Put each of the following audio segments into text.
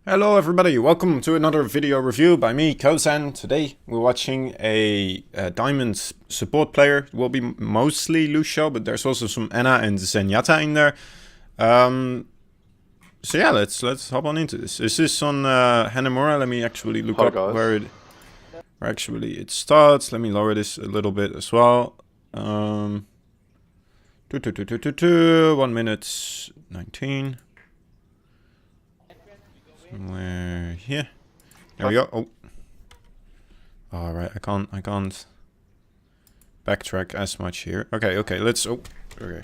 Hello everybody, welcome to another video review by me, Kozan. Today we're watching a diamond support player. It will be mostly Lucio, but there's also some Anna and Zenyatta in there. So yeah, let's hop on into this. This is on Hanamura. Let me actually look up where it starts. Let me lower this a little bit as well. 1 minute 19. Somewhere here. There we go. Oh. Alright, I can't backtrack as much here. Okay, let's okay.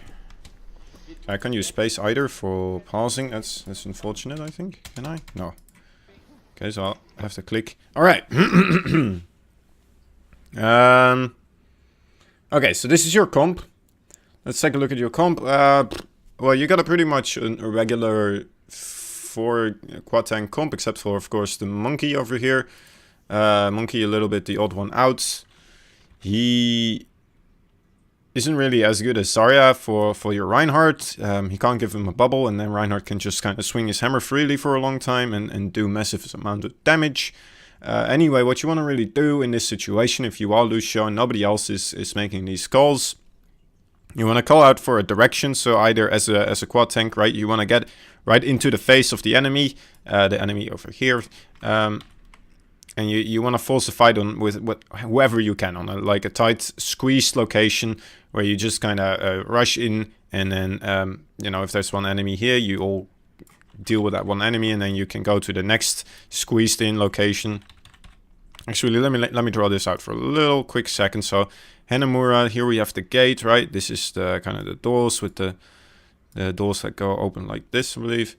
I can use space either for pausing. That's unfortunate, I think. Can I? No. Okay, so I'll have to click. Alright. Okay, so this is your comp. Let's take a look at your comp. Well, you got a pretty much a regular 4 quad tank comp, except for, of course, the monkey over here. Monkey a little bit the odd one out. He isn't really as good as Zarya for your Reinhardt. He can't give him a bubble, and then Reinhardt can just kind of swing his hammer freely for a long time and do massive amount of damage. Anyway, what you want to really do in this situation, if you are Lucio and nobody else is making these calls, you want to call out for a direction. So either as a quad tank, right, you want to get right into the face of the enemy over here, and you want to force a fight on with whoever you can on like a tight squeezed location where you just kind of rush in, and then you know, if there's one enemy here, you all deal with that one enemy, and then you can go to the next squeezed in location. Actually, let me draw this out for a little quick second. So Hanamura, here we have the gate, right? This is the kind of the doors with the doors that go open like this, I believe.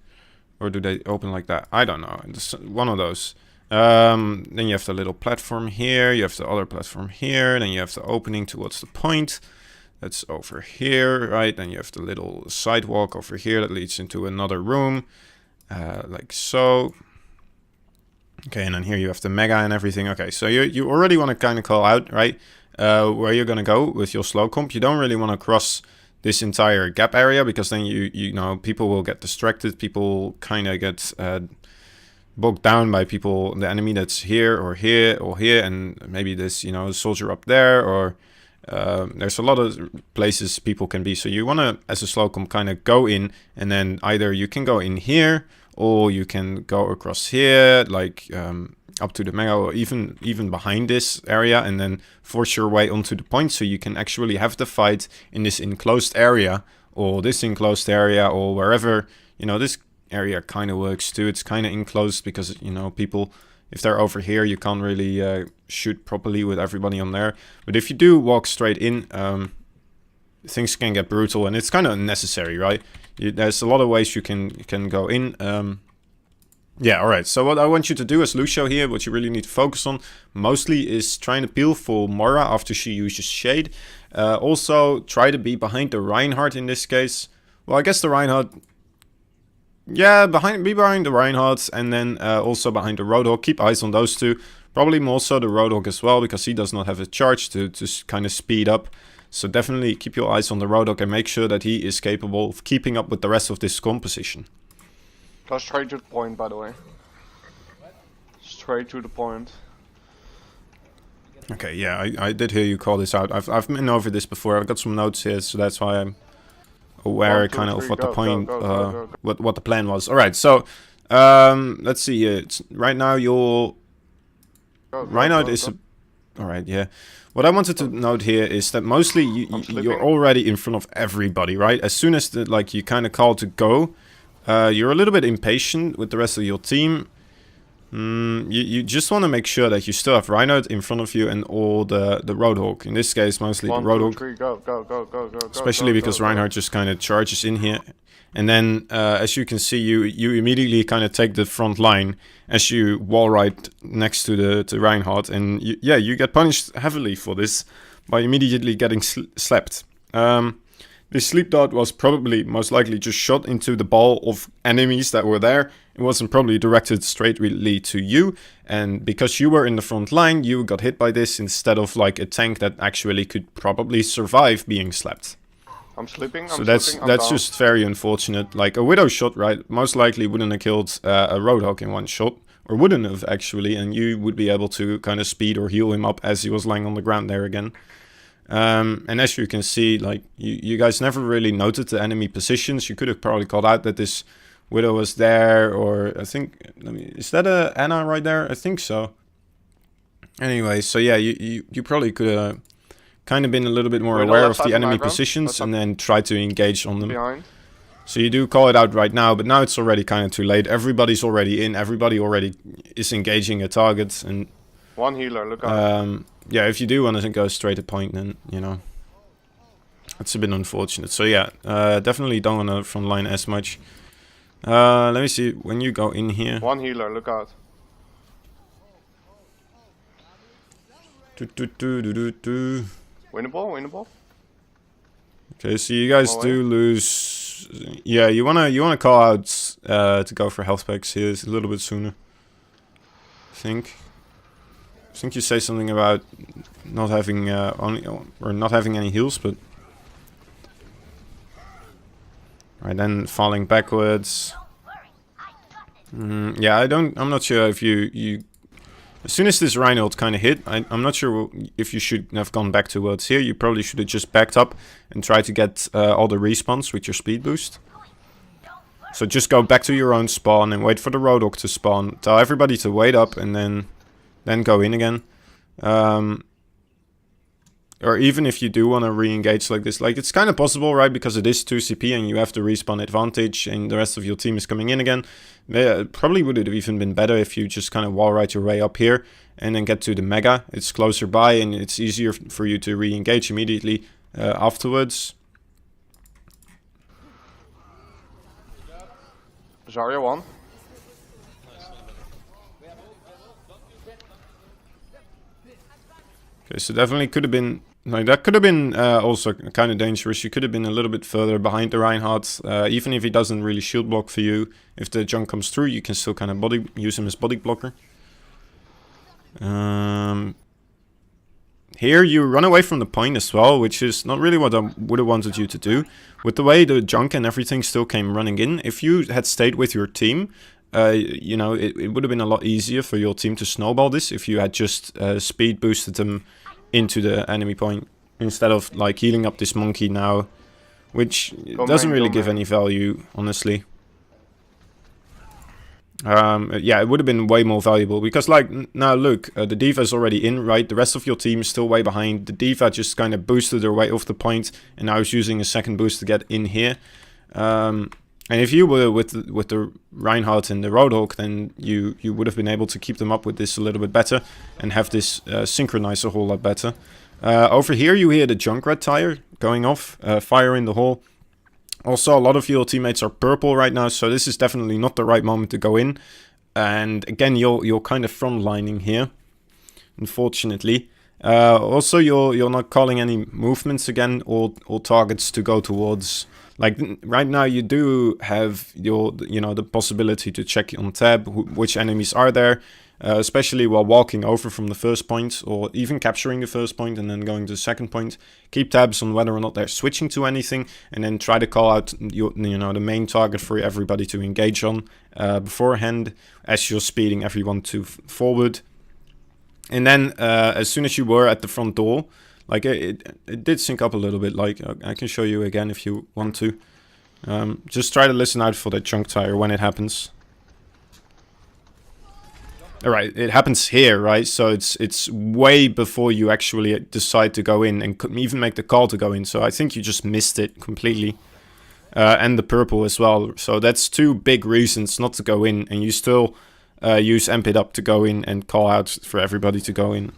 Or do they open like that? I don't know. It's one of those. Then you have the little platform here. You have the other platform here. Then you have the opening towards the point. That's over here, right? Then you have the little sidewalk over here that leads into another room. Like so. Okay, and then here you have the mega and everything. Okay, so you already want to kind of call out, right? Where you're going to go with your slow comp. You don't really want to cross this entire gap area, because then you know, people will get distracted. People kind of get bogged down by the enemy that's here or here or here, and maybe this, you know, soldier up there, or there's a lot of places people can be. So you want to, as a slow comp, kind of go in, and then either you can go in here, or you can go across here, like up to the mega, or even behind this area, and then force your way onto the point, so you can actually have the fight in this enclosed area, or this enclosed area, or wherever. You know, this area kind of works too. It's kind of enclosed because, you know, people, if they're over here, you can't really shoot properly with everybody on there. But if you do walk straight in, things can get brutal, and it's kind of unnecessary, right? There's a lot of ways you can go in. Yeah, alright, so what I want you to do as Lucio here, what you really need to focus on mostly, is trying to peel for Moira after she uses Shade. Also, try to be behind the Reinhardt in this case. Well, I guess the Reinhardt... Yeah, be behind the Reinhardt, and then also behind the Roadhog. Keep eyes on those two. Probably more so the Roadhog as well, because he does not have a charge to kind of speed up. So definitely keep your eyes on the Roadhog and make sure that he is capable of keeping up with the rest of this composition. Go straight to the point, by the way. Straight to the point. Okay, yeah, I did hear you call this out. I've been over this before. I've got some notes here, so that's why I'm aware kind of what the point, what the plan was. All right, so let's see here. Right now, your Reinhardt is. All right, yeah. What I wanted to note here is that mostly you're already in front of everybody, right? As soon as you kind of call to go, you're a little bit impatient with the rest of your team. You just want to make sure that you still have Reinhardt in front of you and all the Roadhog. In this case, mostly the Roadhog. 1, 2, 3, go, especially because Reinhardt just kind of charges in here. And then, as you can see, you immediately kind of take the front line as you wall right next to the Reinhardt. And you get punished heavily for this by immediately getting slapped. This sleep dart was probably most likely just shot into the ball of enemies that were there. It wasn't probably directed straightly to you, and because you were in the front line, you got hit by this instead of like a tank that actually could probably survive being slapped. I'm sleeping. So I'm that's sleeping. I'm down. just very unfortunate. Like a widow shot, right? Most likely wouldn't have killed a roadhog in one shot, or wouldn't have actually, and you would be able to kind of speed or heal him up as he was lying on the ground there again. And as you can see, like you guys never really noted the enemy positions. You could have probably called out that this widow was there, or I think, is that a Anna right there? I think so. Anyway, so yeah, you probably could have kind of been a little bit more Widow aware left of side the from enemy high ground. positions Left and side then try to engage on them. behind. So you do call it out right now, but now it's already kind of too late. Everybody's already in. Everybody already is engaging a target, and One healer. Look out. yeah, if you do want to go straight to point, then you know it's a bit unfortunate. So yeah, definitely don't want to front line as much. Let me see when you go in here. One healer. Look out. Winnable. Winnable. Okay, so you guys Well, do lose. Yeah, you wanna call out to go for health packs here a little bit sooner. I think you say something about not having not having any heals, but right then falling backwards. Yeah, I'm not sure if you. As soon as this Reinhold kind of hit, I'm not sure if you should have gone back towards here. You probably should have just backed up and tried to get all the respawns with your speed boost. So just go back to your own spawn and wait for the Roadhog to spawn. Tell everybody to wait up and then go in again. Or even if you do want to re-engage like this, like it's kind of possible, right? Because it is 2 CP and you have the respawn advantage and the rest of your team is coming in again. It probably would have even been better if you just kind of wall ride your way up here and then get to the Mega. It's closer by and it's easier for you to re-engage immediately afterwards. Zarya one. Okay, so definitely could have been, like that could have been also kind of dangerous. You could have been a little bit further behind the Reinhardt, even if he doesn't really shield block for you. If the junk comes through, you can still kind of use him as body blocker. Here you run away from the point as well, which is not really what I would have wanted you to do. With the way the junk and everything still came running in, if you had stayed with your team, you know, it would have been a lot easier for your team to snowball this if you had just speed boosted them into the enemy point instead of like healing up this monkey now, which doesn't really give any value, honestly. Yeah, it would have been way more valuable because, like, now look, the D.Va is already in, right? The rest of your team is still way behind. The D.Va just kind of boosted their way off the point, and now is using a second boost to get in here. And if you were with the Reinhardt and the Roadhog, then you would have been able to keep them up with this a little bit better and have this synchronize a whole lot better. Over here, you hear the Junkrat tire going off, fire in the hole. Also, a lot of your teammates are purple right now, so this is definitely not the right moment to go in. And again, you're kind of frontlining here, unfortunately. Also, you're not calling any movements again or targets to go towards. Like right now, you do have the possibility to check on tab which enemies are there. Especially while walking over from the first point or even capturing the first point and then going to the second point. Keep tabs on whether or not they're switching to anything and then try to call out the main target for everybody to engage on beforehand as you're speeding everyone to forward. And then as soon as you were at the front door, like it did sync up a little bit. Like I can show you again if you want to. Just try to listen out for that chunk tire when it happens. Alright, it happens here, right? So it's way before you actually decide to go in and couldn't even make the call to go in. So I think you just missed it completely. And the purple as well. So that's two big reasons not to go in. And you still use MP up to go in and call out for everybody to go in.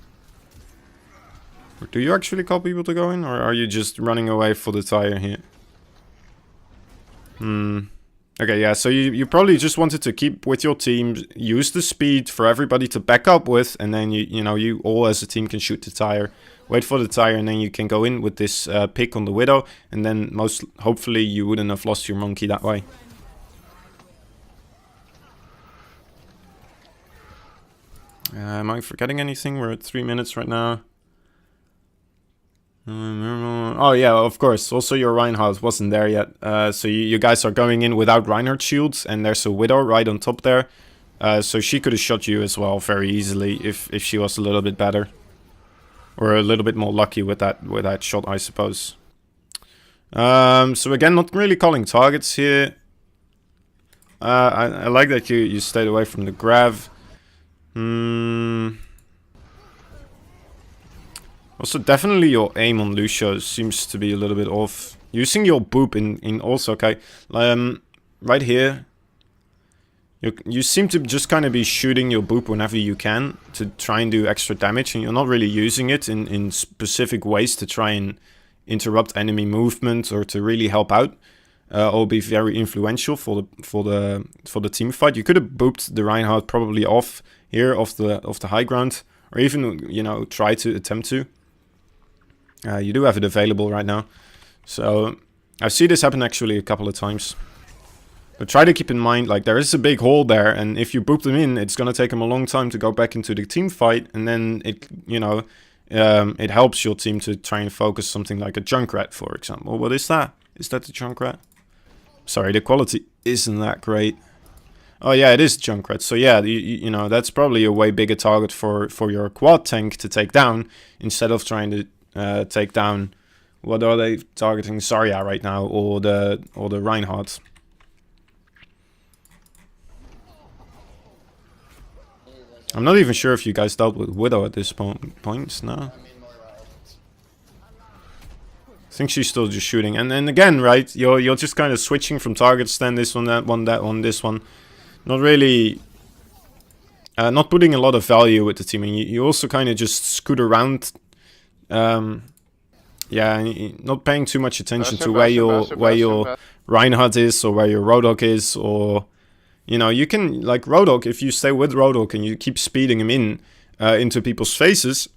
Or do you actually call people to go in? Or are you just running away for the tire here? Okay, yeah, so you probably just wanted to keep with your team, use the speed for everybody to back up with, and then you all as a team can shoot the tire, wait for the tire, and then you can go in with this pick on the Widow, and then hopefully you wouldn't have lost your monkey that way. Am I forgetting anything? We're at 3 minutes right now. Oh yeah, of course. Also, your Reinhardt wasn't there yet. So you guys are going in without Reinhardt shields, and there's a Widow right on top there. So she could have shot you as well very easily if she was a little bit better. Or a little bit more lucky with that shot, I suppose. So again, not really calling targets here. I like that you stayed away from the grav. Also, definitely your aim on Lucio seems to be a little bit off. Using your boop in also, okay. Right here. You seem to just kind of be shooting your boop whenever you can to try and do extra damage, and you're not really using it in specific ways to try and interrupt enemy movement or to really help out, or be very influential for the team fight. You could have booped the Reinhardt probably off here off the high ground, or even try to attempt to. You do have it available right now, so I've seen this happen actually a couple of times. But try to keep in mind, like, there is a big hole there, and if you boop them in, it's gonna take them a long time to go back into the team fight, and then it helps your team to try and focus something like a Junkrat, for example. What is that? Is that the Junkrat? Sorry, the quality isn't that great. Oh yeah, it is Junkrat. So yeah, you know, that's probably a way bigger target for your quad tank to take down, instead of trying to take down, what are they targeting, Zarya right now, or the Reinhardt. I'm not even sure if you guys dealt with Widow at this point, no? I think she's still just shooting. And then again, right, you're just kind of switching from targets, then this one, that one, this one. Not really... not putting a lot of value with the team. And you also kind of just scoot around. Yeah, not paying too much attention to where your Reinhardt is, or where your Roadhog is, or... You know, you can, like Roadhog, if you stay with Roadhog and you keep speeding him into people's faces,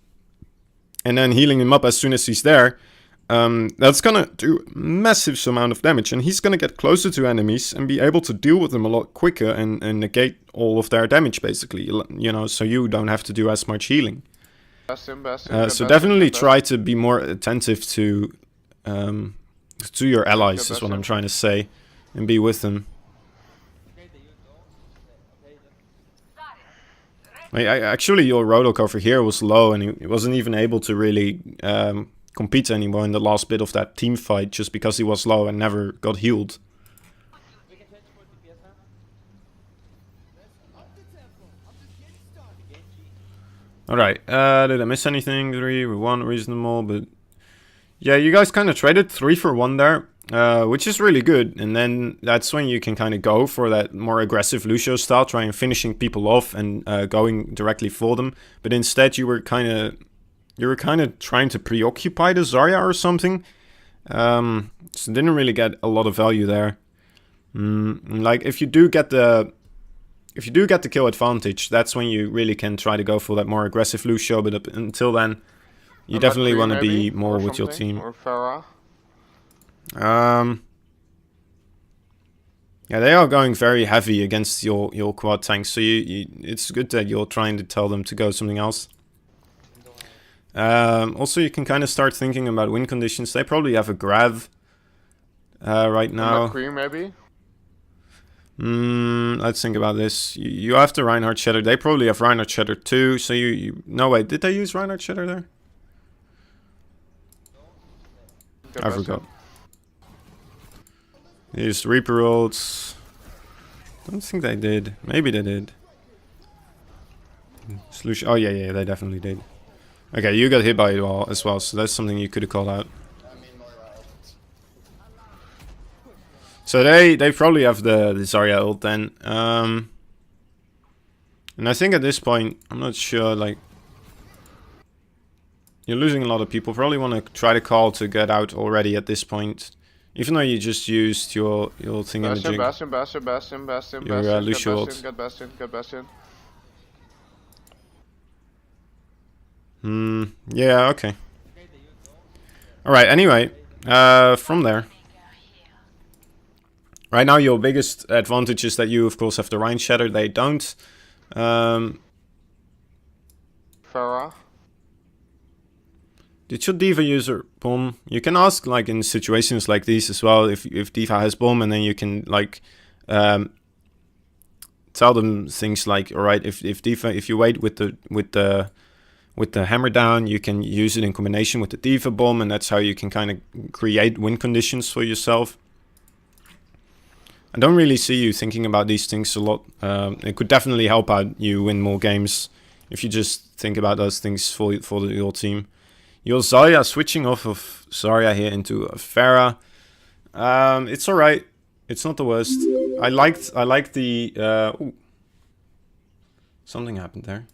and then healing him up as soon as he's there, that's gonna do a massive amount of damage, and he's gonna get closer to enemies and be able to deal with them a lot quicker and negate all of their damage, basically, you know, so you don't have to do as much healing. So definitely try to be more attentive to your allies, is what I'm trying to say, and be with them. Actually, your Roadhog over here was low, and he wasn't even able to really compete anymore in the last bit of that team fight, just because he was low and never got healed. Alright, did I miss anything? 3-1, reasonable, but... Yeah, you guys kind of traded 3 for 1 there. Which is really good, and then that's when you can kind of go for that more aggressive Lucio style, trying finishing people off and going directly for them. But instead, you were kind of trying to preoccupy the Zarya or something. So didn't really get a lot of value there. Like if you do get the kill advantage, that's when you really can try to go for that more aggressive Lucio. But up until then, you definitely want to be more with your team. Or Pharah. Yeah, they are going very heavy against your quad tanks, so it's good that you're trying to tell them to go something else. Also, you can kind of start thinking about win conditions. They probably have a grav right now. Queen, maybe? Let's think about this. You have the Reinhardt Shatter. They probably have Reinhardt Shatter too, so no, wait, did they use Reinhardt Shatter there? I forgot. They used Reaper Rolls. Don't think they did. Maybe they did. Solution. Oh yeah, they definitely did. Okay, you got hit by it as well, so that's something you could have called out. So they probably have the Zarya ult then. And I think at this point, I'm not sure, like... You're losing a lot of people. Probably want to try to call to get out already at this point. Even though you just used your thing in the jig. Bastion. Your Lucio ult. Get Bastion. Yeah, okay. Alright, anyway. From there. Right now your biggest advantage is that you of course have the Rhine Shatter. They don't. Pharah. Did your D.Va use her bomb? You can ask, like, in situations like these as well, if D.Va has bomb, and then you can, like, tell them things like, alright, if D.Va, if you wait with the hammer down, you can use it in combination with the D.Va bomb, and that's how you can kind of create win conditions for yourself. I don't really see you thinking about these things a lot. It could definitely help out you win more games if you just think about those things for your team. Your Zarya switching off of Zarya here into a Pharah. It's alright. It's not the worst. I liked the ooh. Something happened there.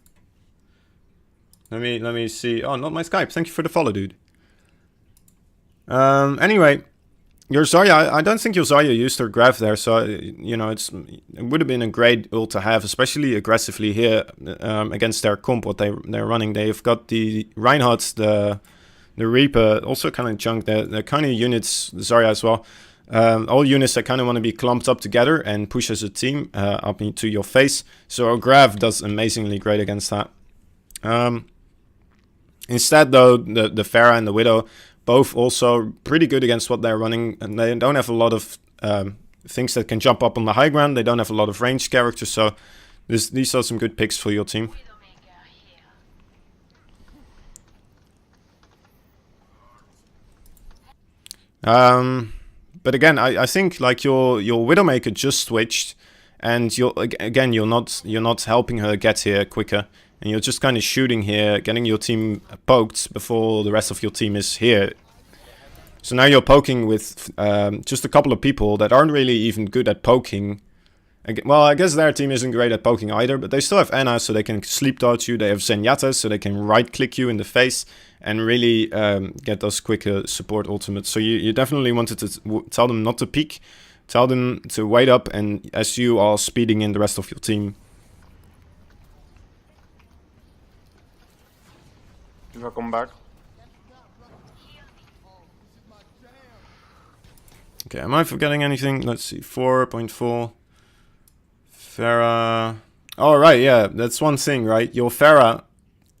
Let me see. Oh, not my Skype. Thank you for the follow, dude. Anyway, your Zarya, I don't think your Zarya used her grab there, so you know it would have been a great ult to have, especially aggressively here against their comp. What they're running, they've got the Reinhardt, the Reaper, also kind of junk. They're kind of units, the Zarya as well. All units that kind of want to be clumped up together and push as a team up into your face. So Grav does amazingly great against that. Instead, though, the Pharah and the Widow both also pretty good against what they're running, and they don't have a lot of things that can jump up on the high ground. They don't have a lot of ranged characters, so these are some good picks for your team. But again, I think like your Widowmaker just switched, and you're not helping her get here quicker, and you're just kind of shooting here, getting your team poked before the rest of your team is here. So now you're poking with just a couple of people that aren't really even good at poking. Well, I guess their team isn't great at poking either, but they still have Ana, so they can sleep dodge you. They have Zenyatta, so they can right click you in the face and really get those quicker support ultimates. So you definitely wanted to tell them not to peek, tell them to wait up, and as you are speeding in the rest of your team. If I come back. Okay, am I forgetting anything? Let's see, 4.4. Pharah. Oh, right, yeah, that's one thing, right? Your Pharah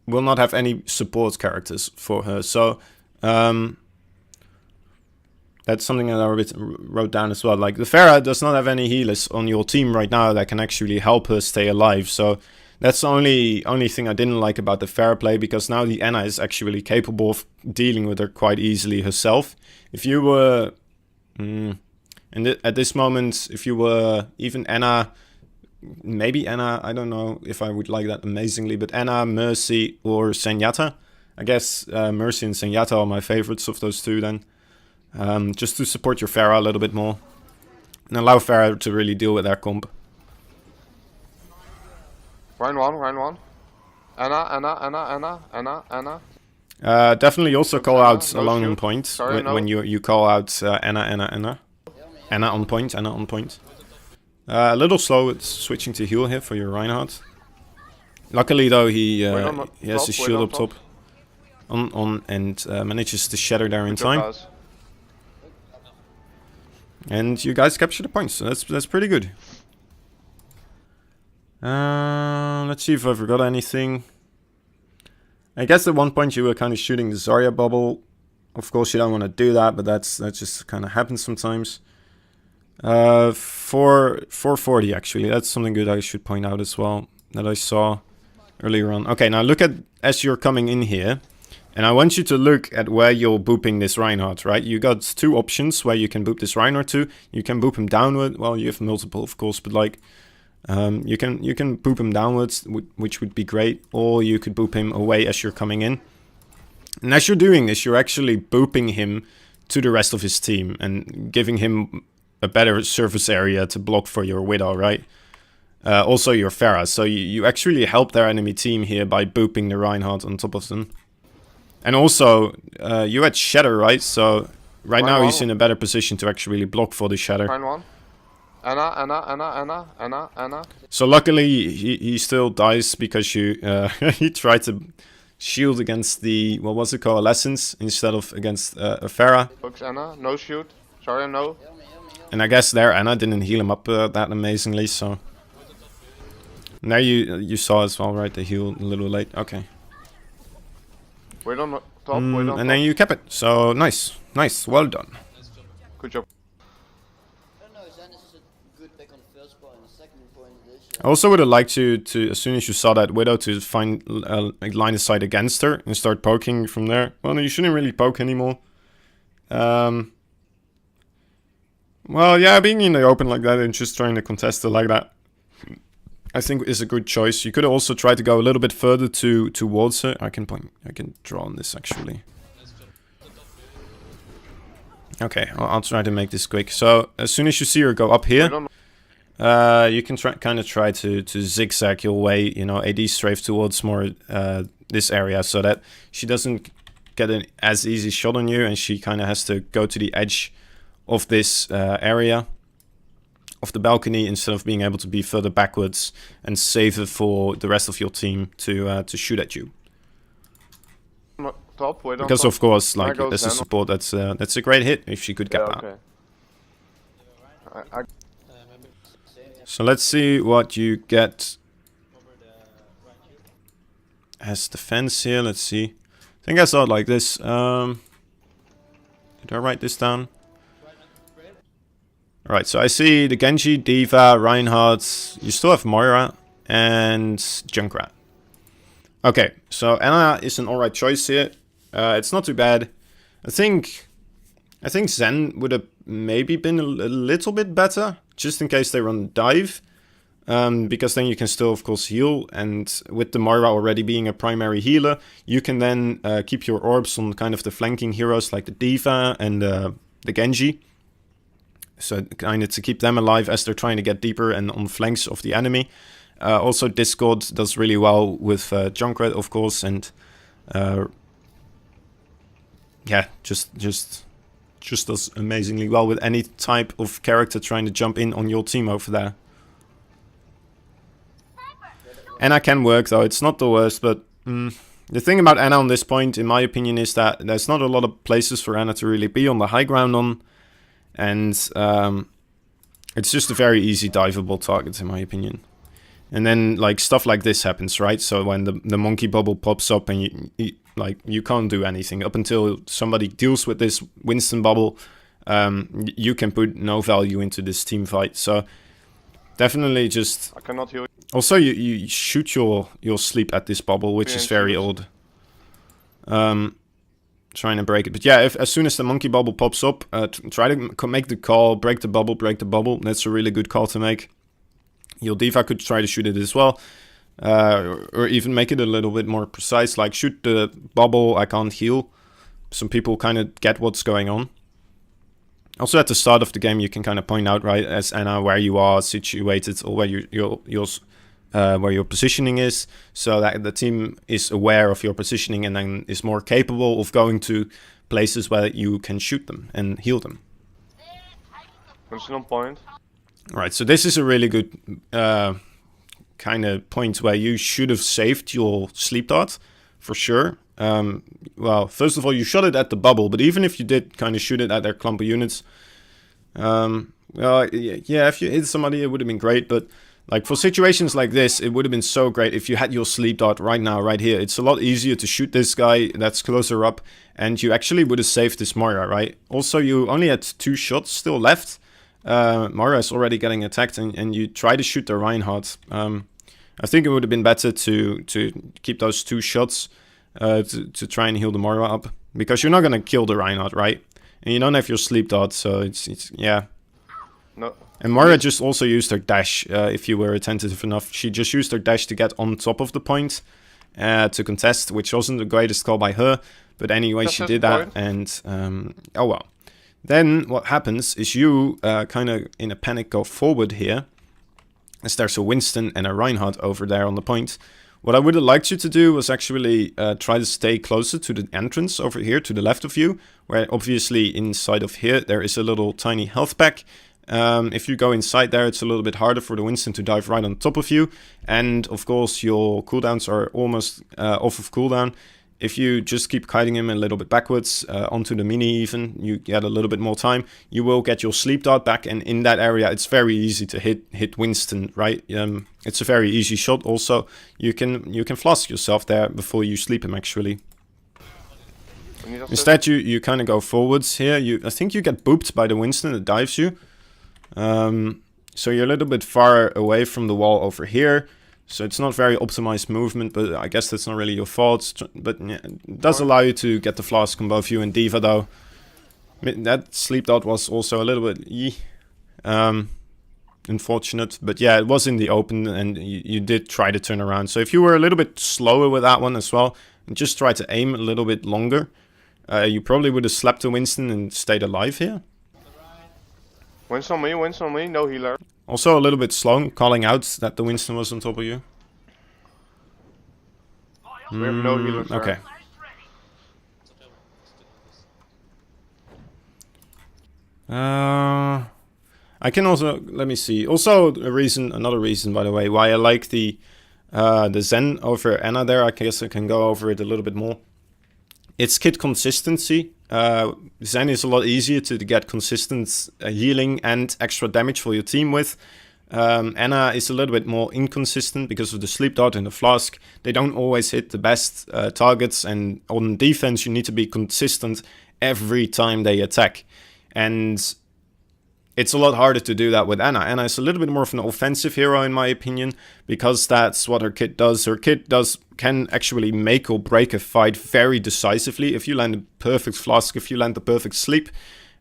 will not have any support characters for her, so that's something that I wrote down as well. Like, the Pharah does not have any healers on your team right now that can actually help her stay alive, so that's the only thing I didn't like about the Pharah play, because now the Ana is actually capable of dealing with her quite easily herself. If you were... at this moment, if you were even Ana... Maybe Ana, I don't know if I would like that amazingly, but Ana, Mercy, or Zenyatta. I guess Mercy and Zenyatta are my favorites of those two then. Just to support your Pharah a little bit more. And allow Pharah to really deal with their comp. Round one. Ana. Definitely also call out no alone shield. on point. Sorry, when you call out Ana. Ana on point, Ana on point. A little slow with switching to heal here for your Reinhardt. Luckily though, he has his shield up top. And manages to shatter there in time. And you guys capture the points, so that's pretty good. Let's see if I forgot anything. I guess at one point you were kind of shooting the Zarya bubble. Of course you don't want to do that, but that just kind of happens sometimes. 440 actually, that's something good I should point out as well, that I saw earlier on. Okay, now look at as you're coming in here, and I want you to look at where you're booping this Reinhardt, right? You got two options where you can boop this Reinhardt to. You can boop him downward, well you have multiple of course, but like you can boop him downwards, which would be great, or you could boop him away as you're coming in. And as you're doing this, you're actually booping him to the rest of his team and giving him a better surface area to block for your Widow, right? Also your Pharah. So you actually help their enemy team here by booping the Reinhardt on top of them. And also, you had Shatter, right? So right now he's in a better position to actually block for the Shatter. Ana. So luckily he still dies because you he tried to shield against the, what was it, Coalescence instead of against a Pharah. Looks Ana, no shoot. Sorry, no. And I guess there Ana didn't heal him up that amazingly, so... And there you saw as well, right? The heal a little late. Okay. Wait on Top, wait on And then top. you cap it. So nice, nice, well done. Good job. I don't know, Zen is a good pick on the first point, and the second point is I also would have liked you to, as soon as you saw that Widow, to find a line of sight against her and start poking from there. Well, no, you shouldn't really poke anymore. Well, yeah, being in the open like that and just trying to contest it like that, I think is a good choice. You could also try to go a little bit further towards her. I can draw on this actually. Okay, I'll try to make this quick. So as soon as you see her go up here, you can kind of try to zigzag your way, you know, AD strafe towards more this area, so that she doesn't get an as easy shot on you, and she kind of has to go to the edge of this area of the balcony instead of being able to be further backwards and save it for the rest of your team to shoot at you. Top, wait on Because top. of course, like goes as a Zen. support, that's a great hit if she could get Yeah, that. okay. So let's see what you get as defense here. Let's see. I think I saw it like this. Did I write this down? Alright, so I see the Genji, D.Va, Reinhardt. You still have Moira and Junkrat. Okay, so Anna is an alright choice here. It's not too bad. I think Zen would have maybe been a little bit better, just in case they run dive. Because then you can still, of course, heal. And with the Moira already being a primary healer, you can then keep your orbs on kind of the flanking heroes like the D.Va and the Genji. So kind of to keep them alive as they're trying to get deeper and on flanks of the enemy. Also, Discord does really well with Junkrat, of course, and yeah, just does amazingly well with any type of character trying to jump in on your team over there. Anna can work though, it's not the worst, but the thing about Anna on this point, in my opinion, is that there's not a lot of places for Anna to really be on the high ground on, and it's just a very easy diveable target, in my opinion. And then like stuff like this happens, right? So when the monkey bubble pops up and you can't do anything up until somebody deals with this Winston bubble, you can put no value into this team fight. So definitely just... I cannot heal you. Also, you shoot your sleep at this bubble, which is very odd. Trying to break it. But yeah, as soon as the monkey bubble pops up, try to make the call, break the bubble. That's a really good call to make. Your D.Va could try to shoot it as well. Or even make it a little bit more precise, like shoot the bubble, I can't heal. Some people kind of get what's going on. Also at the start of the game you can kind of point out, right, as Anna, where you are situated or where where your positioning is, so that the team is aware of your positioning and then is more capable of going to places where you can shoot them and heal them. Winston on point. Right, so this is a really good kind of point where you should have saved your sleep dart, for sure. Well, first of all, you shot it at the bubble, but even if you did kind of shoot it at their clump of units, well, yeah, if you hit somebody, it would have been great, but like for situations like this, it would have been so great if you had your sleep dart right now, right here. It's a lot easier to shoot this guy that's closer up, and you actually would have saved this Moira, right? Also, you only had 2 shots still left. Moira is already getting attacked, and you try to shoot the Reinhardt. I think it would have been better to keep those 2 shots to try and heal the Moira up, because you're not gonna kill the Reinhardt, right? And you don't have your sleep dart, so it's yeah. No. And Moira just also used her dash, if you were attentive enough. She just used her dash to get on top of the point to contest, which wasn't the greatest call by her. But anyway, she did that, and oh well. Then what happens is you kind of in a panic go forward here, as there's a Winston and a Reinhardt over there on the point. What I would have liked you to do was actually try to stay closer to the entrance over here to the left of you, where obviously inside of here there is a little tiny health pack. If you go inside there, it's a little bit harder for the Winston to dive right on top of you. And of course, your cooldowns are almost off of cooldown. If you just keep kiting him a little bit backwards, onto the mini even, you get a little bit more time, you will get your sleep dart back. And in that area, it's very easy to hit Winston, right? It's a very easy shot. Also, you can flask yourself there before you sleep him, actually. need assist. Instead, you kind of go forwards here. I think you get booped by the Winston that dives you. So you're a little bit far away from the wall over here. So it's not very optimized movement, but I guess that's not really your fault. But yeah, it does allow you to get the flask on both you and D.Va though. That sleep dot was also a little bit unfortunate. But yeah, it was in the open and you did try to turn around. So if you were a little bit slower with that one as well, and just try to aim a little bit longer, you probably would have slapped the Winston and stayed alive here. Winston on me, no healer. Also a little bit slow, calling out that the Winston was on top of you. We have no healers there. Okay. I can also, let me see. Also another reason, by the way, why I like the Zen over Anna there. I guess I can go over it a little bit more. It's kit consistency. Zen is a lot easier to get consistent healing and extra damage for your team with. Anna is a little bit more inconsistent because of the sleep dart and the flask. They don't always hit the best targets, and on defense you need to be consistent every time they attack. And it's a lot harder to do that with Anna. Anna is a little bit more of an offensive hero in my opinion, because that's what her kit does. Her kit can actually make or break a fight very decisively. If you land a perfect flask, if you land the perfect sleep,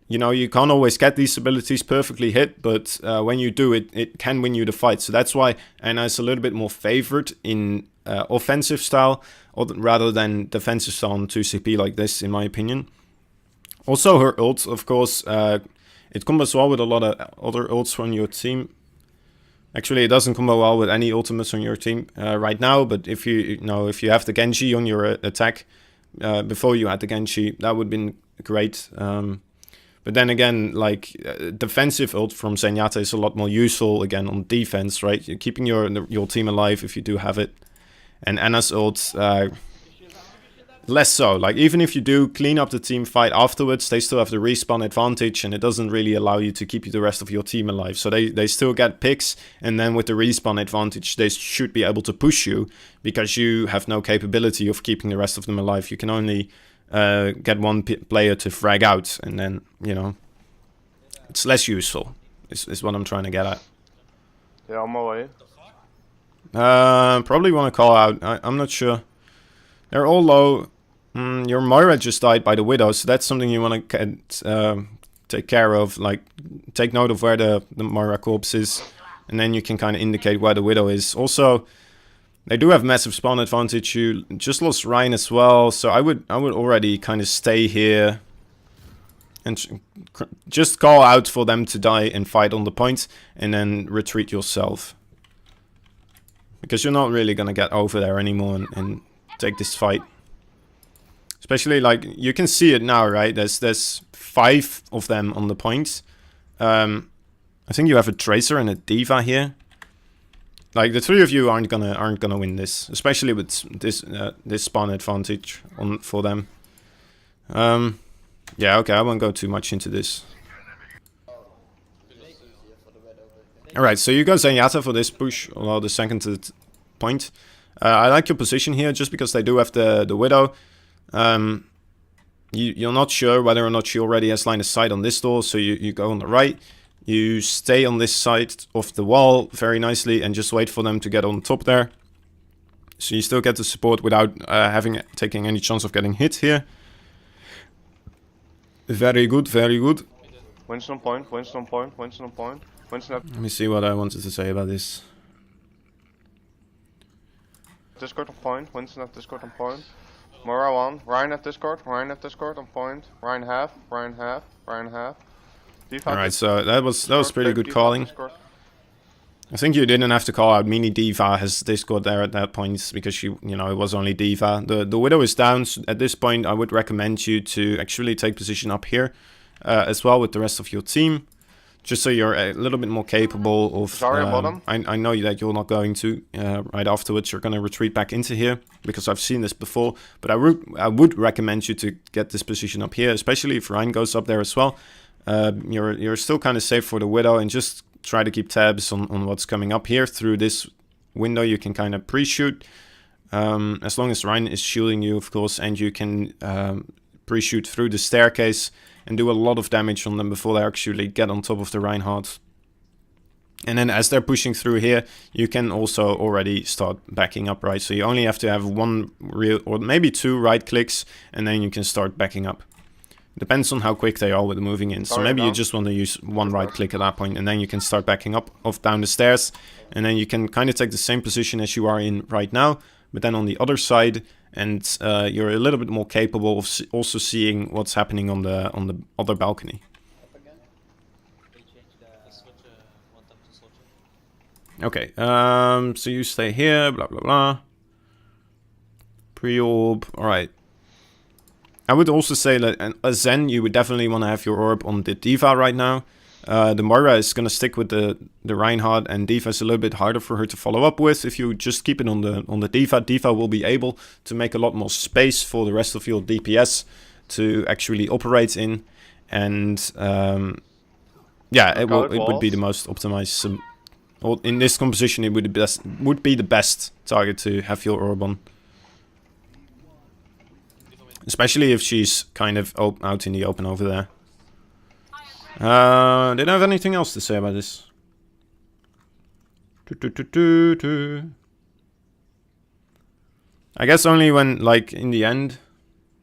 you know, you can't always get these abilities perfectly hit, but when you do it, it can win you the fight. So that's why Anna is a little bit more favored in offensive style rather than defensive style on 2CP like this, in my opinion. Also, her ult, of course, it combos well with a lot of other ults from your team. Actually, it doesn't combo well with any ultimates on your team right now, but if you have the Genji on your attack before you had the Genji, that would have been great. But then again, like defensive ult from Zenyatta is a lot more useful again on defense, right? You're keeping your team alive if you do have it. And Anna's ult, less so. Like even if you do clean up the team fight afterwards, they still have the respawn advantage, and it doesn't really allow you to keep the rest of your team alive. So they still get picks, and then with the respawn advantage, they should be able to push you because you have no capability of keeping the rest of them alive. You can only get one player to frag out, and then, you know, it's less useful, is what I'm trying to get at. Yeah, on my way. Probably want to call out, I'm not sure. They're all low. Your Moira just died by the Widow, so that's something you want to take care of. Like, take note of where the Moira corpse is, and then you can kind of indicate where the Widow is. Also, they do have massive spawn advantage. You just lost Ryan as well, so I would already kind of stay here and just call out for them to die and fight on the point, and then retreat yourself, because you're not really gonna get over there anymore and take this fight. Especially, like, you can see it now, right? There's 5 of them on the point. I think you have a Tracer and a D.Va here. Like, the 3 of you aren't gonna win this, especially with this spawn advantage for them. Yeah, okay, I won't go too much into this. Alright, so you go Zenyatta for this push, well, the second to the point. I like your position here, just because they do have the Widow. You're not sure whether or not she already has line of sight on this door, so you go on the right. You stay on this side of the wall very nicely and just wait for them to get on top there. So you still get the support without taking any chance of getting hit here. Very good, very good. Winston on point, Winston on point, Winston on point. Winston at Let me see what I wanted to say about this. Discord on point, Winston at Discord on point. Moira 1, Ryan at Discord on point. Ryan half, Ryan half, Ryan half. Alright, so that was pretty good calling. I think you didn't have to call out Mini D.Va has Discord there at that point, because you know, it was only D.Va. The Widow is down, so at this point I would recommend you to actually take position up here as well with the rest of your team, just so you're a little bit more capable of... I know that you're not going to, right afterwards you're going to retreat back into here, because I've seen this before, but I would recommend you to get this position up here, especially if Ryan goes up there as well. You're still kind of safe for the Widow, and just try to keep tabs on what's coming up here. Through this window you can kind of pre-shoot, as long as Ryan is shielding you, of course, and you can pre-shoot through the staircase and do a lot of damage on them before they actually get on top of the Reinhardt. And then as they're pushing through here, you can also already start backing up, right? So you only have to have one real, or maybe 2 right clicks, and then you can start backing up. Depends on how quick they are with moving in. So maybe you just want to use 1 right click at that point, and then you can start backing up off down the stairs. And then you can kind of take the same position as you are in right now, but then on the other side, and you're a little bit more capable of also seeing what's happening on the other balcony. Okay, so you stay here, blah, blah, blah. Pre-orb, alright. I would also say that as Zen, you would definitely want to have your orb on the D.Va right now. The Moira is going to stick with the Reinhardt, and D.Va is a little bit harder for her to follow up with. If you just keep it on the D.Va, D.Va will be able to make a lot more space for the rest of your DPS to actually operate in. And yeah, it would be the most optimized. In this composition, it would be the best target to have your orb on. Especially if she's kind of out in the open over there. Did I have anything else to say about this? I guess only when, like, in the end,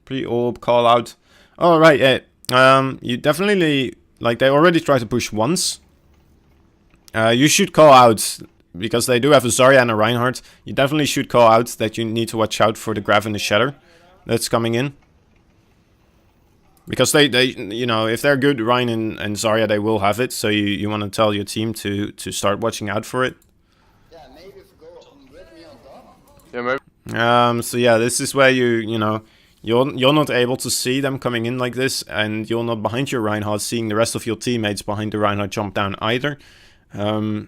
pre-orb, call out. Oh, right, yeah. You definitely, like, they already tried to push once. You should call out, because they do have a Zarya and a Reinhardt, you definitely should call out that you need to watch out for the Grav and the Shatter that's coming in. Because they you know, if they're good, Rein and Zarya, they will have it, so you want to tell your team to start watching out for it. Yeah, maybe if you go with me on top. Yeah, maybe. So yeah, this is where you know, you're not able to see them coming in like this, and you're not behind your Reinhardt seeing the rest of your teammates behind the Reinhardt jump down either. And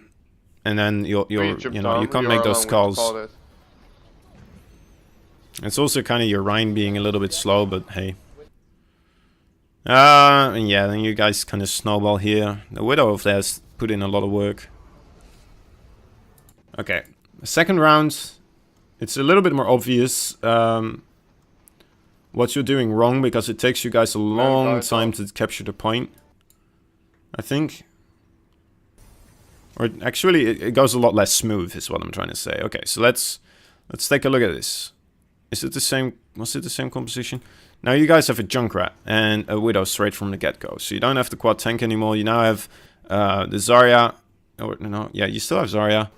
then you know, you can't make those calls. It's also kind of your Rein being a little bit slow, but hey. And yeah, then you guys kind of snowball here. The Widow of theirs put in a lot of work. Okay, second round. It's a little bit more obvious what you're doing wrong, because it takes you guys a long time to capture the point, I think. Or actually, it goes a lot less smooth, is what I'm trying to say. Okay, so let's take a look at this. Is it the same? Was it the same composition? Now you guys have a Junkrat and a Widow straight from the get-go. So you don't have the quad tank anymore. You now have the Zarya. Or no, yeah, you still have Zarya.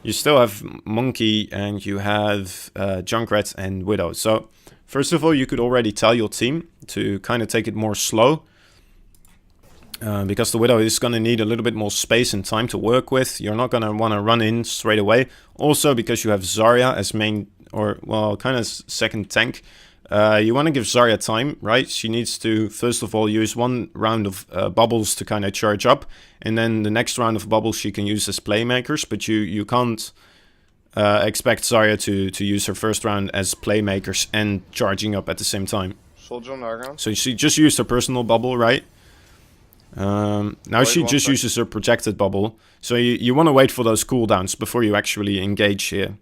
You still have Monkey, and you have Junkrat and Widow. So first of all, you could already tell your team to kind of take it more slow. Because the Widow is going to need a little bit more space and time to work with. You're not going to want to run in straight away. Also, because you have Zarya as main, or, well, kind of second tank. You want to give Zarya time, right? She needs to, first of all, use 1 round of bubbles to kind of charge up. And then the next round of bubbles she can use as playmakers. But you can't expect Zarya to use her first round as playmakers and charging up at the same time. So she just used her personal bubble, right? Now she just uses her projected bubble. So you want to wait for those cooldowns before you actually engage here.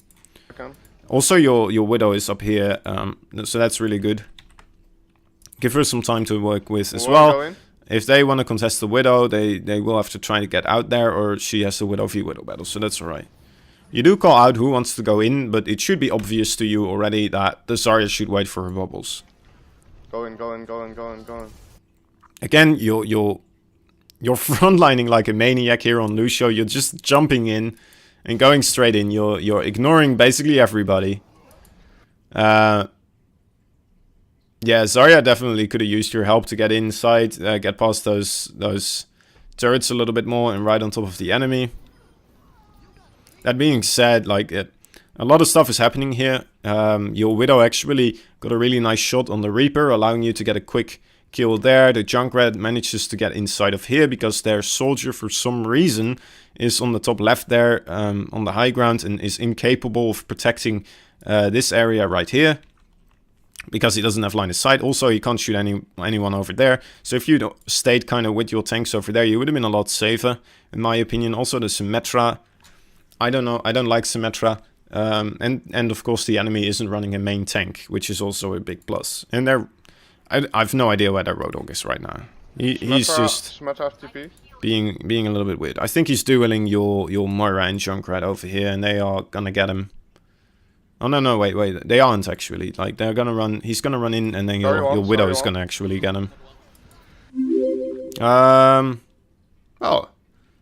Okay. Also, your Widow is up here, so that's really good. Give her some time to work with as well. If they want to contest the Widow, they will have to try to get out there, or she has the Widow v Widow battle, so that's alright. You do call out who wants to go in, but it should be obvious to you already that the Zarya should wait for her bubbles. Go in. Again, you're frontlining like a maniac here on Lucio. You're just jumping in and going straight in. You're ignoring basically everybody. Yeah, Zarya definitely could have used your help to get inside, get past those turrets a little bit more and right on top of the enemy. That being said, like a lot of stuff is happening here. Your Widow actually got a really nice shot on the Reaper, allowing you to get a quick kill there. The Junkrat manages to get inside of here because their soldier, for some reason, is on the top left there on the high ground and is incapable of protecting this area right here because he doesn't have line of sight. Also, he can't shoot anyone over there. So if you'd stayed kind of with your tanks over there, you would have been a lot safer, in my opinion. Also, the Symmetra. I don't know. I don't like Symmetra. And of course, the enemy isn't running a main tank, which is also a big plus. And I've no idea where that Roadhog is right now. He's just Symmetra FTP. being a little bit weird. I think he's dueling your Moira and Junkrat over here, and they are gonna get him. Oh no, wait, they aren't actually. Like they're gonna run. He's gonna run in, and then your Widow is gonna actually get him. Oh,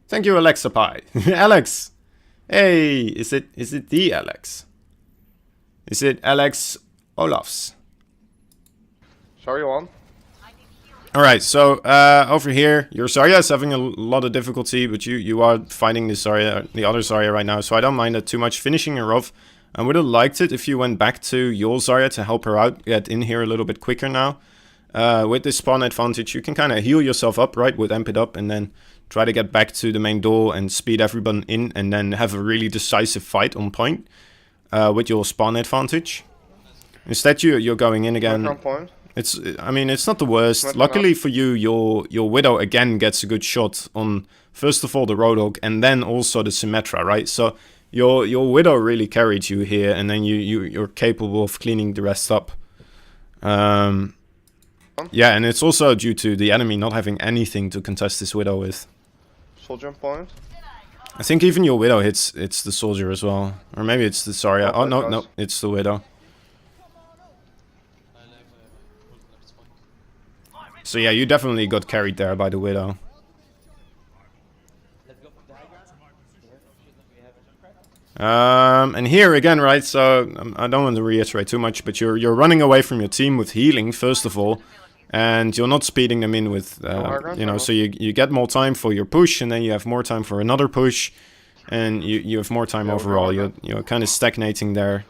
thank you, Alexa Pie. Alex, hey, is it the Alex? Is it Alex Olafs? Sorry, one. Alright, so over here, your Zarya is having a lot of difficulty, but you are fighting the other Zarya right now, so I don't mind that too much. Finishing her off, I would have liked it if you went back to your Zarya to help her out, get in here a little bit quicker now. With this spawn advantage, you can kind of heal yourself up, right, with Amp It Up, and then try to get back to the main door and speed everyone in, and then have a really decisive fight on point with your spawn advantage. Instead, you're going in again. I mean, it's not the worst. Luckily for you, your Widow again gets a good shot on, first of all, the Roadhog, and then also the Symmetra, right? So your Widow really carried you here, and then you're capable of cleaning the rest up. Yeah, and it's also due to the enemy not having anything to contest this Widow with. Soldier on point. I think even your Widow it's the Soldier as well. Or maybe it's the Zarya. Oh, no, it's the Widow. So yeah, you definitely got carried there by the Widow. And here again, right, so I don't want to reiterate too much, but you're running away from your team with healing, first of all. And you're not speeding them in with, you know, so you get more time for your push, and then you have more time for another push. And you have more time overall. You're kind of stagnating there.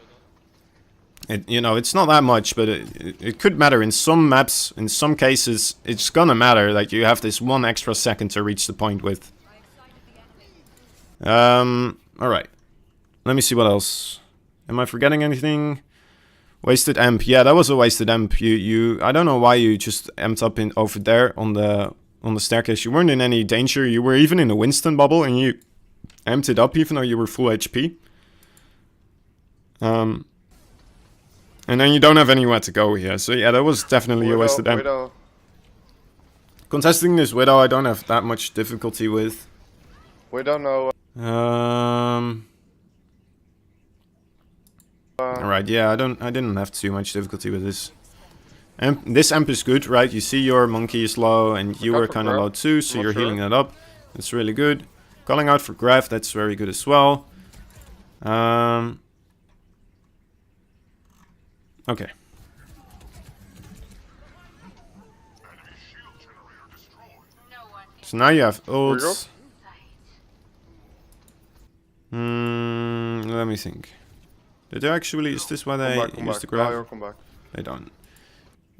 You know, it's not that much, but it could matter. In some maps, in some cases, it's gonna matter. Like, you have this 1 extra second to reach the point with. Alright. Let me see what else. Am I forgetting anything? Wasted amp. Yeah, that was a wasted amp. I don't know why you just amped up over there on the staircase. You weren't in any danger. You were even in a Winston bubble, and you amped it up even though you were full HP. And then you don't have anywhere to go here. So yeah, that was definitely a wasted amp. Contesting this Widow, I don't have that much difficulty with. We don't know. Alright, yeah, I didn't have too much difficulty with this. This amp is good, right? You see your monkey is low, and you were kind of low too, so you're healing that up. That's really good. Calling out for Graf, that's very good as well. Okay. So now you have ults. Let me think. Did they actually, is this why they use the Graf? They don't.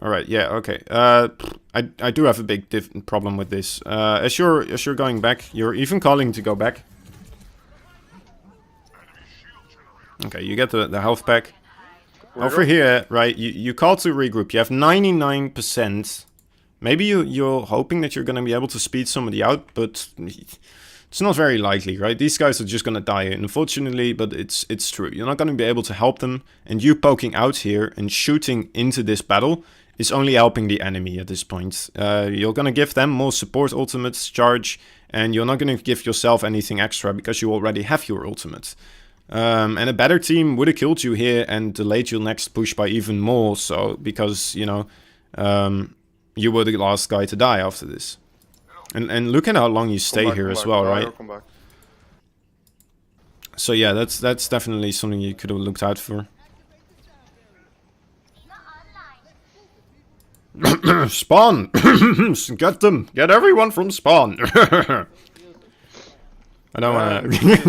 Alright, yeah, okay. I do have a big problem with this. As you're going back, you're even calling to go back. Okay, you get the health pack. Over here, right, you call to regroup. You have 99%. Maybe you're hoping that you're going to be able to speed somebody out, but it's not very likely, right? These guys are just going to die, unfortunately, but it's true. You're not going to be able to help them, and you poking out here and shooting into this battle is only helping the enemy at this point. You're going to give them more support ultimates charge, and you're not going to give yourself anything extra because you already have your ultimate. And a better team would have killed you here and delayed your next push by even more, so, because, you know, you were the last guy to die after this. And look at how long you stay here as well, right? So yeah, that's definitely something you could have looked out for. Spawn! Get them! Get everyone from spawn! I don't wanna...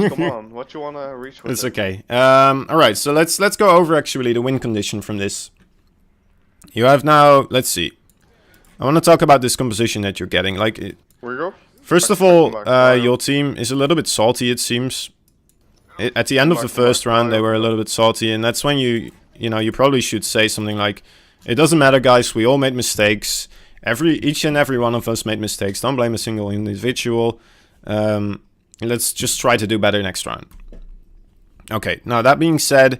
Come on, what you wanna reach with It's okay. Alright, so let's go over actually the win condition from this. You have now, let's see. I want to talk about this composition that you're getting. Like, first of all, your team is a little bit salty, it seems. At the end of the first round, they were a little bit salty, and that's when you probably should say something like, "It doesn't matter, guys. We all made mistakes. Each and every one of us made mistakes. Don't blame a single individual. Let's just try to do better next round." Okay. Now that being said,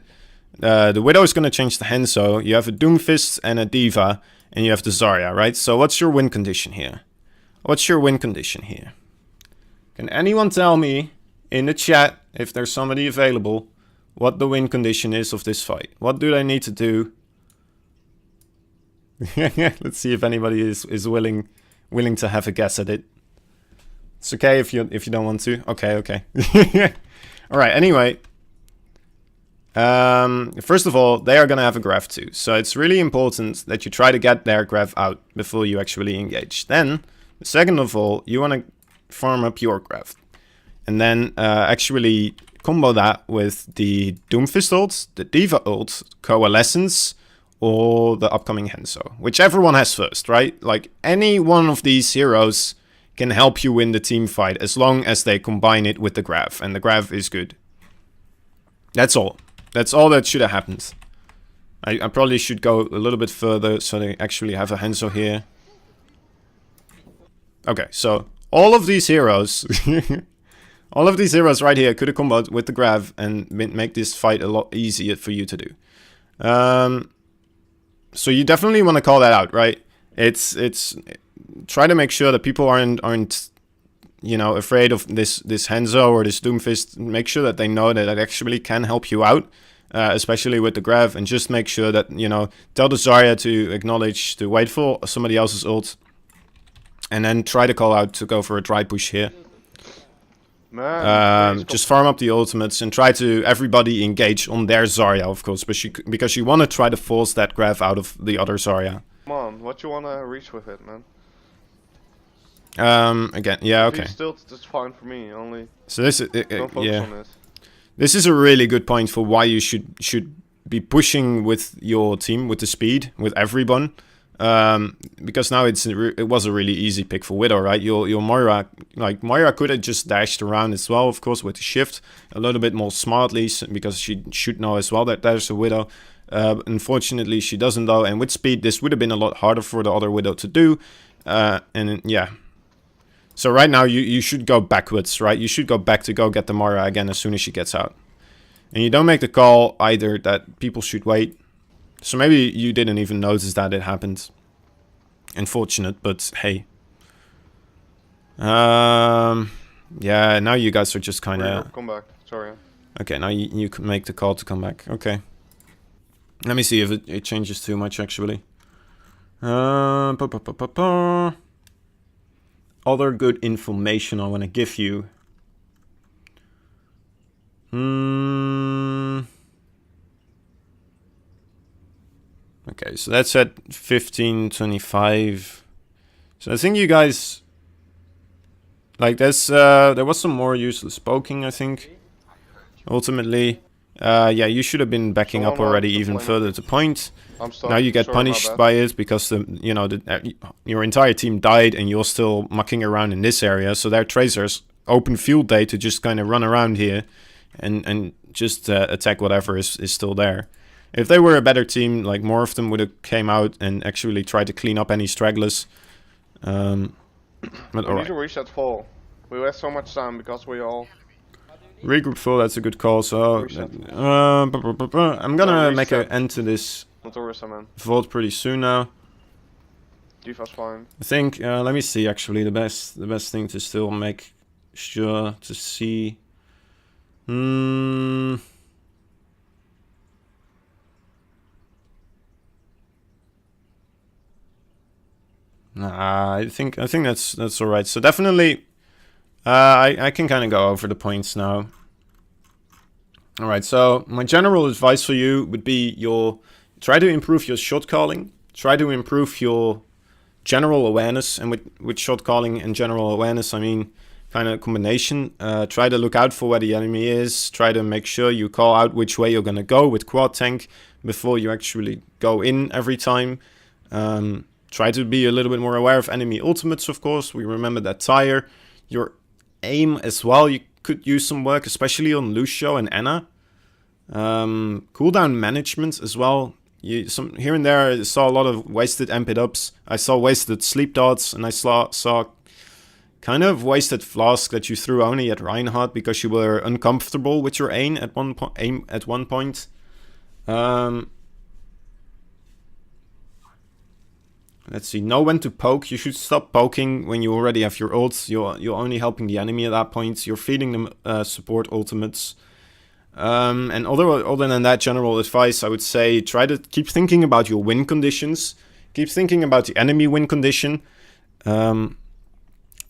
the Widow is going to change the Hanzo. You have a Doomfist and a Diva. and you have the Zarya, right? So what's your win condition here? What's your win condition here? Can anyone tell me in the chat, if there's somebody available, what the win condition is of this fight? What do they need to do? Let's see if anybody is willing to have a guess at it. It's okay if you don't want to. Okay. All right. Anyway, first of all, they are gonna have a graph too, so it's really important that you try to get their graph out before you actually engage. Then, second of all, you want to farm up your graph, and then actually combo that with the Doomfist ult, the Diva ult, Coalescence, or the upcoming Henso. Whichever one has first, right? Like, any one of these heroes can help you win the team fight as long as they combine it with the graph, and the graph is good. That's all. That's all that should have happened. I probably should go a little bit further so they actually have a Henso here. Okay, so all of these heroes... all of these heroes right here could have comboed with the graph and make this fight a lot easier for you to do. So you definitely want to call that out, right? It's try to make sure that people aren't you know, afraid of this Henso or this Doomfist. Make sure that they know that it actually can help you out, especially with the graph, and just make sure that, you know, tell the Zarya to acknowledge, to wait for somebody else's ult, and then try to call out to go for a dry push here. Man, just farm up the ultimates and try to everybody engage on their Zarya, of course, but because you want to try to force that graph out of the other Zarya. come on, what you wanna reach with it, man? Again, yeah, okay. Still, that's fine for me. Only So this is don't focus yeah. on this. This is a really good point for why you should be pushing with your team, with the speed, with everyone. Because now it was a really easy pick for Widow, right? Your Moira, like Moira could have just dashed around as well, of course, with the shift a little bit more smartly, because she should know as well that there's a Widow. Unfortunately, she doesn't though, and with speed, this would have been a lot harder for the other Widow to do. And yeah. So right now you should go backwards, right? You should go back to go get the Moira again as soon as she gets out. And you don't make the call either that people should wait. So maybe you didn't even notice that it happened. Unfortunate, but hey. Yeah, now you guys are just kind of... Come back, sorry. Okay, now you can make the call to come back. Okay. Let me see if it changes too much, actually. Other good information I want to give you. Okay, so that's at 15:25. So I think you guys, like, there was some more useless poking, I think. Ultimately, yeah, you should have been backing up already even further to point. Now you get punished by it because your entire team died and you're still mucking around in this area. So their tracers open field day to just kind of run around here and just attack whatever is still there. If they were a better team, like, more of them would have came out and actually tried to clean up any stragglers. But we alright. need to reach that fall. We waste so much time because we all... Regroup full, that's a good call. So I'm gonna make an end to this Not Orisa, man. vault pretty soon now. Diva's fine. I think, let me see, actually, the best thing to still make sure to see. Nah, I think that's all right. So definitely, I can kind of go over the points now. All right. So my general advice for you would be try to improve your shot calling. Try to improve your general awareness, and with shot calling and general awareness, I mean kind of combination. Try to look out for where the enemy is. Try to make sure you call out which way you're gonna go with quad tank before you actually go in every time. Try to be a little bit more aware of enemy ultimates, of course. We remember that tire. Your aim as well, you could use some work, especially on Lucio and Anna. Cooldown management as well. Here and there, I saw a lot of wasted amped ups. I saw wasted sleep dots, and I saw kind of wasted flask that you threw only at Reinhardt because you were uncomfortable with your aim at one point. let's see, know when to poke. You should stop poking when you already have your ults. You're only helping the enemy at that point. You're feeding them support ultimates. And other than that, general advice, I would say try to keep thinking about your win conditions. Keep thinking about the enemy win condition.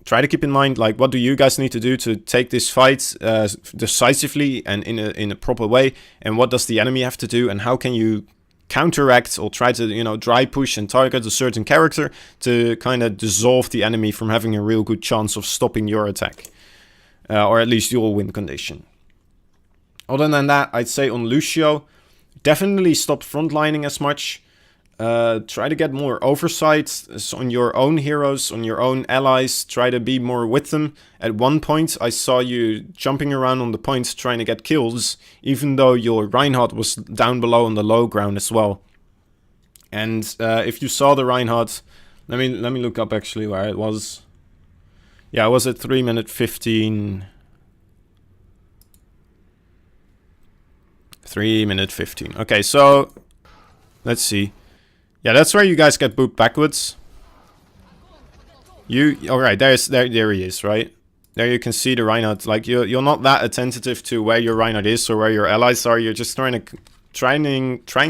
Try to keep in mind, like, what do you guys need to do to take this fight decisively and in a proper way, and what does the enemy have to do, and how can you counteract or try to, you know, dry push and target a certain character to kind of dissolve the enemy from having a real good chance of stopping your attack, or at least your win condition. Other than that, I'd say on Lucio, definitely stop frontlining as much. Try to get more oversight on your own heroes, on your own allies. Try to be more with them. At one point, I saw you jumping around on the points trying to get kills, even though your Reinhardt was down below on the low ground as well. And if you saw the Reinhardt, let me look up actually where it was. Yeah, I was at 3 minute 15. 3 minute 15. Okay, so let's see. Yeah, that's where you guys get booped backwards. Alright, there he is, right? There you can see the Reinhardt. Like, you're not that attentive to where your Reinhardt is or where your allies are. You're just trying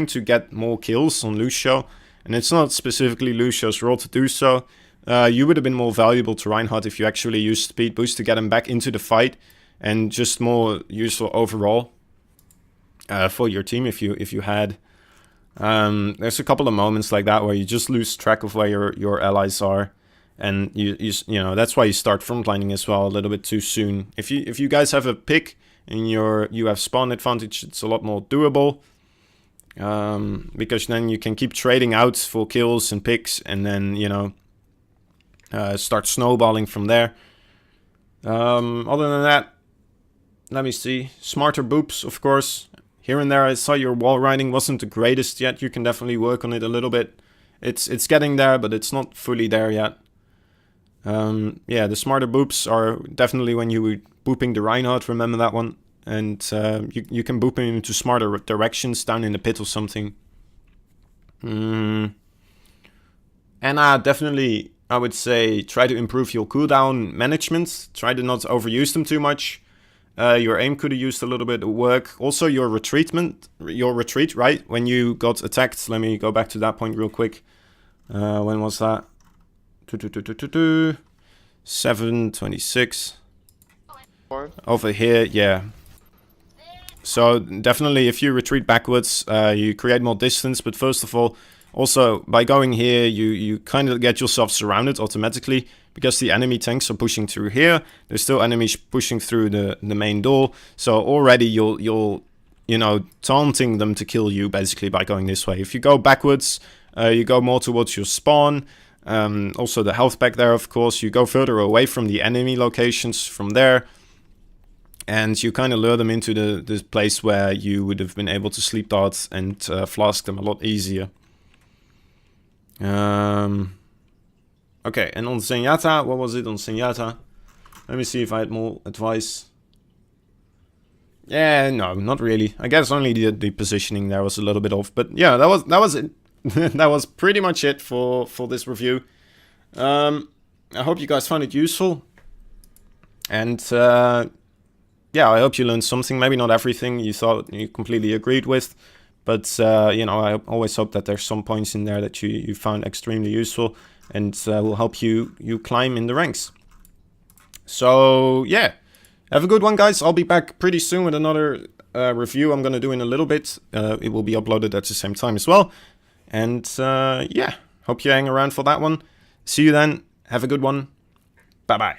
to get more kills on Lucio. And it's not specifically Lucio's role to do so. You would have been more valuable to Reinhardt if you actually used speed boost to get him back into the fight. And just more useful overall for your team if you had. There's a couple of moments like that where you just lose track of where your allies are, and you know, that's why you start frontlining as well a little bit too soon. If you guys have a pick and you have spawn advantage, it's a lot more doable, because then you can keep trading out for kills and picks, and then, you know, start snowballing from there. Other than that, let me see, smarter boops, of course. Here and there, I saw your wall riding wasn't the greatest yet. You can definitely work on it a little bit. It's getting there, but it's not fully there yet. Yeah, the smarter boops are definitely when you were booping the Reinhardt, remember that one. And you can boop him into smarter directions down in the pit or something. And definitely, I would say, try to improve your cooldown management. Try to not overuse them too much. Your aim could have used a little bit of work. Also, your retreat, right? When you got attacked, let me go back to that point real quick. When was that? 7:26. Over here, yeah. So definitely, if you retreat backwards, you create more distance. But first of all, also by going here, you kind of get yourself surrounded automatically. Because the enemy tanks are pushing through here, there's still enemies pushing through the main door. So already you'll you know, taunting them to kill you basically by going this way. If you go backwards, you go more towards your spawn. Also the health back there, of course. You go further away from the enemy locations from there. And you kind of lure them into the place where you would have been able to sleep dart and flask them a lot easier. Okay, and on Zenyatta, what was it on Zenyatta? Let me see if I had more advice. Yeah, no, not really. I guess only the positioning there was a little bit off. But yeah, that was it. That was pretty much it for this review. I hope you guys found it useful. And yeah, I hope you learned something. Maybe not everything you thought you completely agreed with. But you know, I always hope that there's some points in there that you found extremely useful. And will help you climb in the ranks. So yeah, have a good one, guys. I'll be back pretty soon with another review I'm gonna do in a little bit. It will be uploaded at the same time as well. And yeah, hope you hang around for that one. See you then. Have a good one. Bye bye.